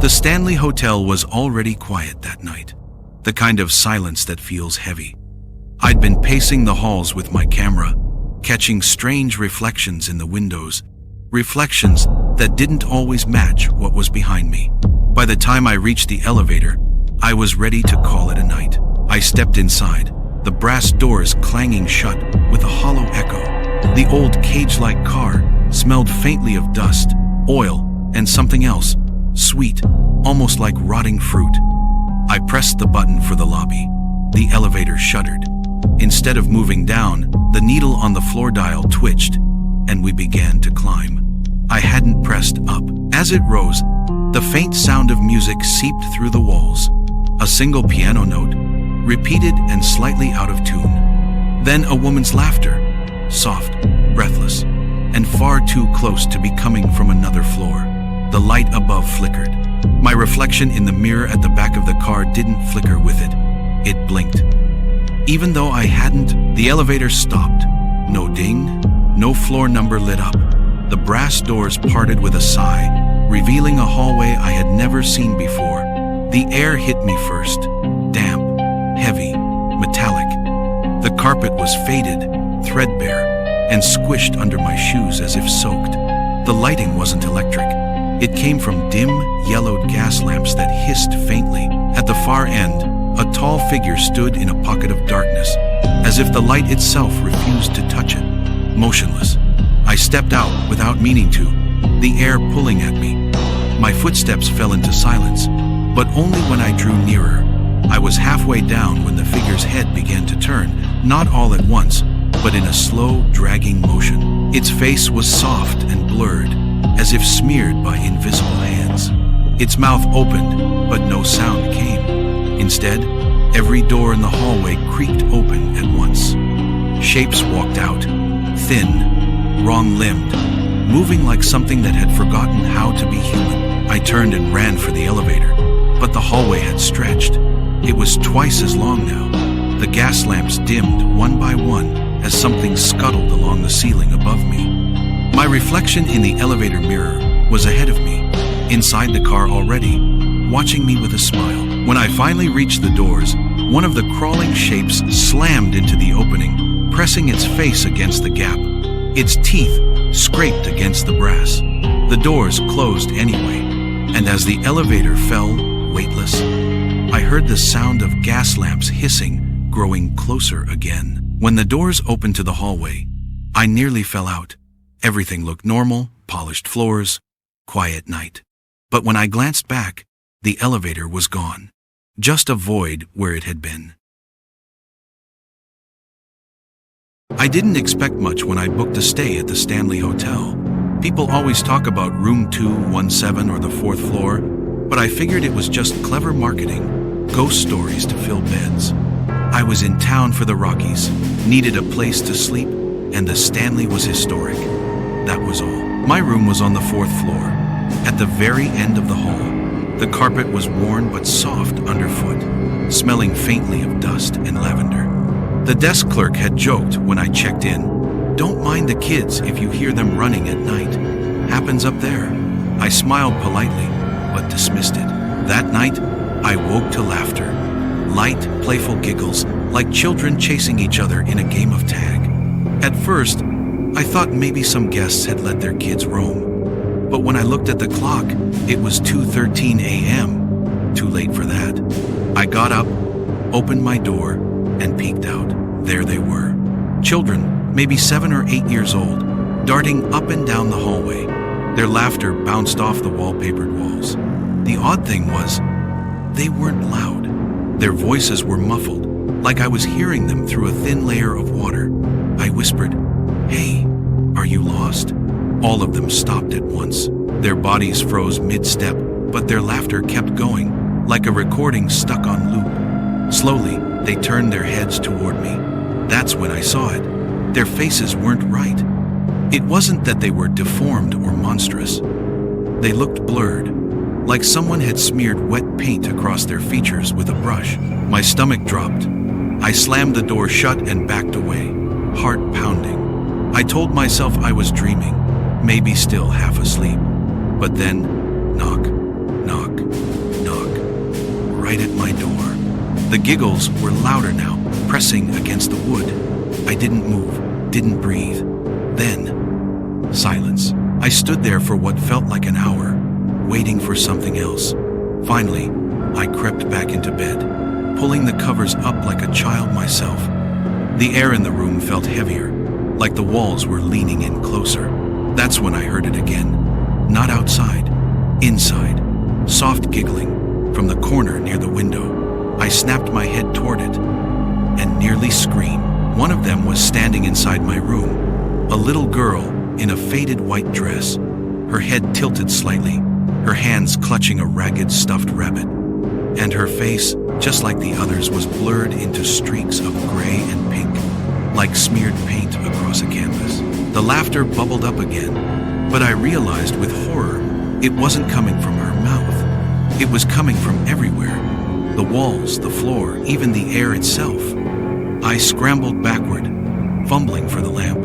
The Stanley Hotel was already quiet that night, the kind of silence that feels heavy. I'd been pacing the halls with my camera, catching strange reflections in the windows, reflections that didn't always match what was behind me. By the time I reached the elevator, I was ready to call it a night. I stepped inside, the brass doors clanging shut with a hollow echo. The old cage-like car smelled faintly of dust, oil, and something else, sweet, almost like rotting fruit. I pressed the button for the lobby. The elevator shuddered. Instead of moving down, the needle on the floor dial twitched, and we began to climb. I hadn't pressed up. As it rose, the faint sound of music seeped through the walls. A single piano note, repeated and slightly out of tune. Then a woman's laughter, soft, breathless, and far too close to be coming from another floor. The light above flickered. My reflection in the mirror at the back of the car didn't flicker with it. It blinked. Even though I hadn't, the elevator stopped. No ding, no floor number lit up. The brass doors parted with a sigh, revealing a hallway I had never seen before. The air hit me first, damp, heavy, metallic. The carpet was faded, threadbare, and squished under my shoes as if soaked. The lighting wasn't electric. It came from dim, yellowed gas lamps that hissed faintly. At the far end, a tall figure stood in a pocket of darkness, as if the light itself refused to touch it, motionless. I stepped out without meaning to, the air pulling at me. My footsteps fell into silence, but only when I drew nearer. I was halfway down when the figure's head began to turn, not all at once, but in a slow, dragging motion. Its face was soft and blurred, as if smeared by invisible hands. Its mouth opened, but no sound came. Instead, every door in the hallway creaked open at once. Shapes walked out, thin, wrong-limbed, moving like something that had forgotten how to be human. I turned and ran for the elevator, but the hallway had stretched. It was twice as long now. The gas lamps dimmed one by one as something scuttled along the ceiling above me. My reflection in the elevator mirror was ahead of me, inside the car already, watching me with a smile. When I finally reached the doors, one of the crawling shapes slammed into the opening, pressing its face against the gap. Its teeth scraped against the brass. The doors closed anyway, and as the elevator fell, weightless, I heard the sound of gas lamps hissing, growing closer again. When the doors opened to the hallway, I nearly fell out. Everything looked normal, polished floors, quiet night. But when I glanced back, the elevator was gone. Just a void where it had been. I didn't expect much when I booked a stay at the Stanley Hotel. People always talk about room 217 or the 4th floor, but I figured it was just clever marketing, ghost stories to fill beds. I was in town for the Rockies, needed a place to sleep, and the Stanley was historic. That was all. My room was on the 4th floor, at the very end of the hall. The carpet was worn but soft underfoot, smelling faintly of dust and lavender. The desk clerk had joked when I checked in, "Don't mind the kids if you hear them running at night. Happens up there." I smiled politely, but dismissed it. That night, I woke to laughter. Light, playful giggles, like children chasing each other in a game of tag. At first, I thought maybe some guests had let their kids roam. But when I looked at the clock, it was 2:13 a.m. Too late for that. I got up, opened my door, and peeked out. There they were. Children, maybe 7 or 8 years old, darting up and down the hallway. Their laughter bounced off the wallpapered walls. The odd thing was, they weren't loud. Their voices were muffled, like I was hearing them through a thin layer of water. I whispered, "Hey, are you lost?" All of them stopped at once. Their bodies froze mid-step, but their laughter kept going, like a recording stuck on loop. Slowly, they turned their heads toward me. That's when I saw it. Their faces weren't right. It wasn't that they were deformed or monstrous. They looked blurred, like someone had smeared wet paint across their features with a brush. My stomach dropped. I slammed the door shut and backed away, heart pounding. I told myself I was dreaming, maybe still half asleep. But then, knock, knock. right at my door. The giggles were louder now, pressing against the wood. I didn't move, didn't breathe. Then, silence. I stood there for what felt like an hour, waiting for something else. Finally, I crept back into bed, pulling the covers up like a child myself. The air in the room felt heavier, like the walls were leaning in closer. That's when I heard it again. Not outside, inside. Soft giggling from the corner near the window. I snapped my head toward it and nearly screamed. One of them was standing inside my room. A little girl in a faded white dress, her head tilted slightly, her hands clutching a ragged stuffed rabbit. And her face, just like the others, was blurred into streaks of gray and pink, like smeared paint across a canvas. The laughter bubbled up again, but I realized with horror it wasn't coming from her mouth. It was coming from everywhere. The walls, the floor, even the air itself. I scrambled backward, fumbling for the lamp.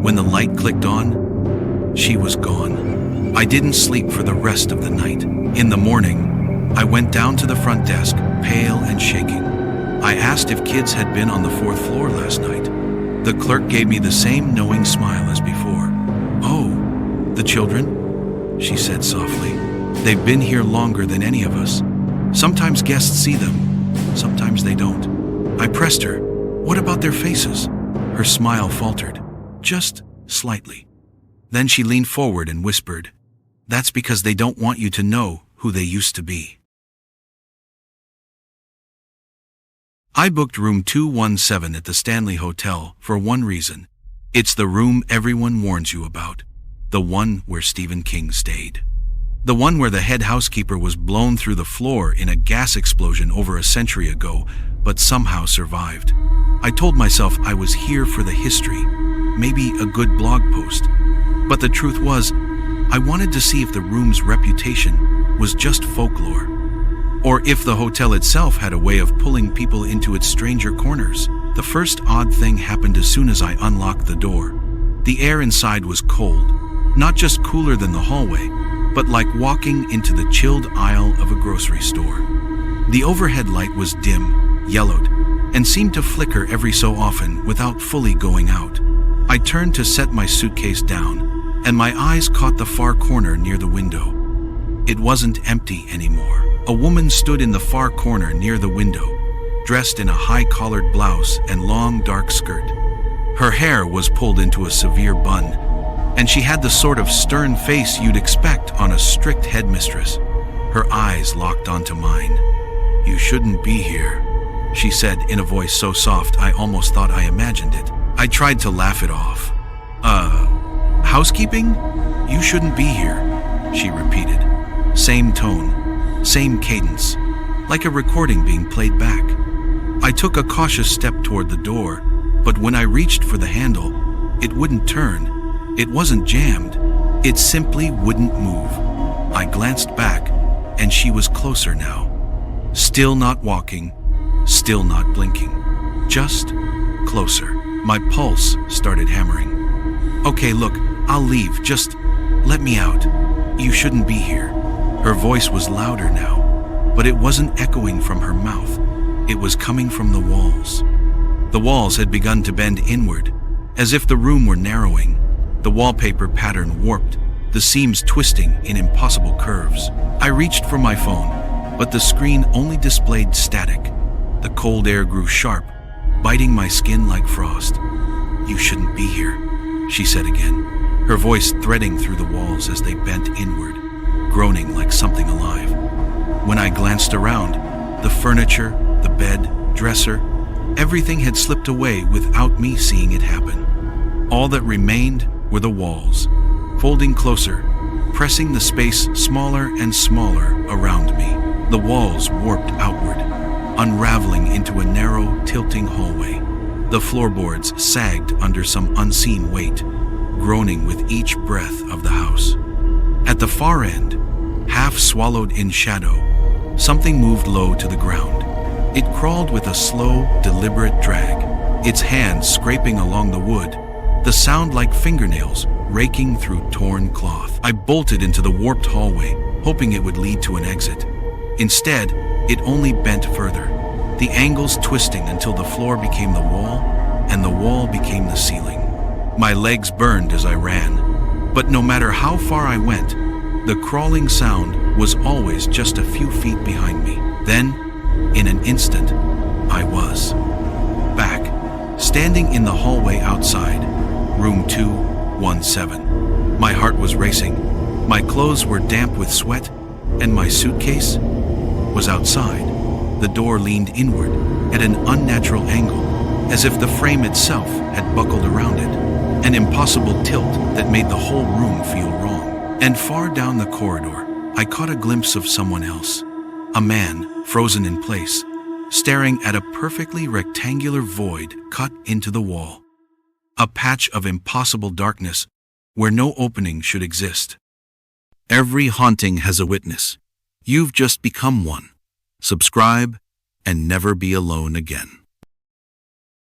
When the light clicked on, she was gone. I didn't sleep for the rest of the night. In the morning, I went down to the front desk, pale and shaking. I asked if kids had been on the 4th floor last night. The clerk gave me the same knowing smile as before. "Oh, the children?" she said softly. "They've been here longer than any of us. Sometimes guests see them, sometimes they don't." I pressed her. "What about their faces?" Her smile faltered, just slightly. Then she leaned forward and whispered, "That's because they don't want you to know who they used to be." I booked room 217 at the Stanley Hotel for one reason. It's the room everyone warns you about. The one where Stephen King stayed. The one where the head housekeeper was blown through the floor in a gas explosion over a century ago, but somehow survived. I told myself I was here for the history, maybe a good blog post. But the truth was, I wanted to see if the room's reputation was just folklore, or if the hotel itself had a way of pulling people into its stranger corners. The first odd thing happened as soon as I unlocked the door. The air inside was cold, not just cooler than the hallway, but like walking into the chilled aisle of a grocery store. The overhead light was dim, yellowed, and seemed to flicker every so often without fully going out. I turned to set my suitcase down, and my eyes caught the far corner near the window. It wasn't empty anymore. A woman stood in the far corner near the window, dressed in a high-collared blouse and long dark skirt. Her hair was pulled into a severe bun, and she had the sort of stern face you'd expect on a strict headmistress. Her eyes locked onto mine. "You shouldn't be here," she said in a voice so soft I almost thought I imagined it. I tried to laugh it off. Housekeeping? You shouldn't be here," she repeated. Same tone, same cadence, like a recording being played back. I took a cautious step toward the door, but when I reached for the handle, it wouldn't turn. It wasn't jammed. It simply wouldn't move. I glanced back, and she was closer now. Still not walking, still not blinking. Just closer. My pulse started hammering. "Okay, look, I'll leave. Just let me out. You shouldn't be here." Her voice was louder now, but it wasn't echoing from her mouth. It was coming from the walls. The walls had begun to bend inward, as if the room were narrowing. The wallpaper pattern warped, the seams twisting in impossible curves. I reached for my phone, but the screen only displayed static. The cold air grew sharp, biting my skin like frost. "You shouldn't be here," she said again, her voice threading through the walls as they bent inward, groaning like something alive. When I glanced around, the furniture, the bed, dresser, everything had slipped away without me seeing it happen. All that remained were the walls, folding closer, pressing the space smaller and smaller around me. The walls warped outward, unraveling into a narrow, tilting hallway. The floorboards sagged under some unseen weight, groaning with each breath of the house. At the far end, half swallowed in shadow, something moved low to the ground. It crawled with a slow, deliberate drag, its hands scraping along the wood, the sound like fingernails raking through torn cloth. I bolted into the warped hallway, hoping it would lead to an exit. Instead, it only bent further, the angles twisting until the floor became the wall, and the wall became the ceiling. My legs burned as I ran, but no matter how far I went, the crawling sound was always just a few feet behind me. Then, in an instant, I was back, standing in the hallway outside, room 217. My heart was racing, my clothes were damp with sweat, and my suitcase was outside. The door leaned inward at an unnatural angle, as if the frame itself had buckled around it, an impossible tilt that made the whole room feel wrong. And far down the corridor, I caught a glimpse of someone else, a man frozen in place, staring at a perfectly rectangular void cut into the wall, a patch of impossible darkness where no opening should exist. Every haunting has a witness. You've just become one. Subscribe and never be alone again.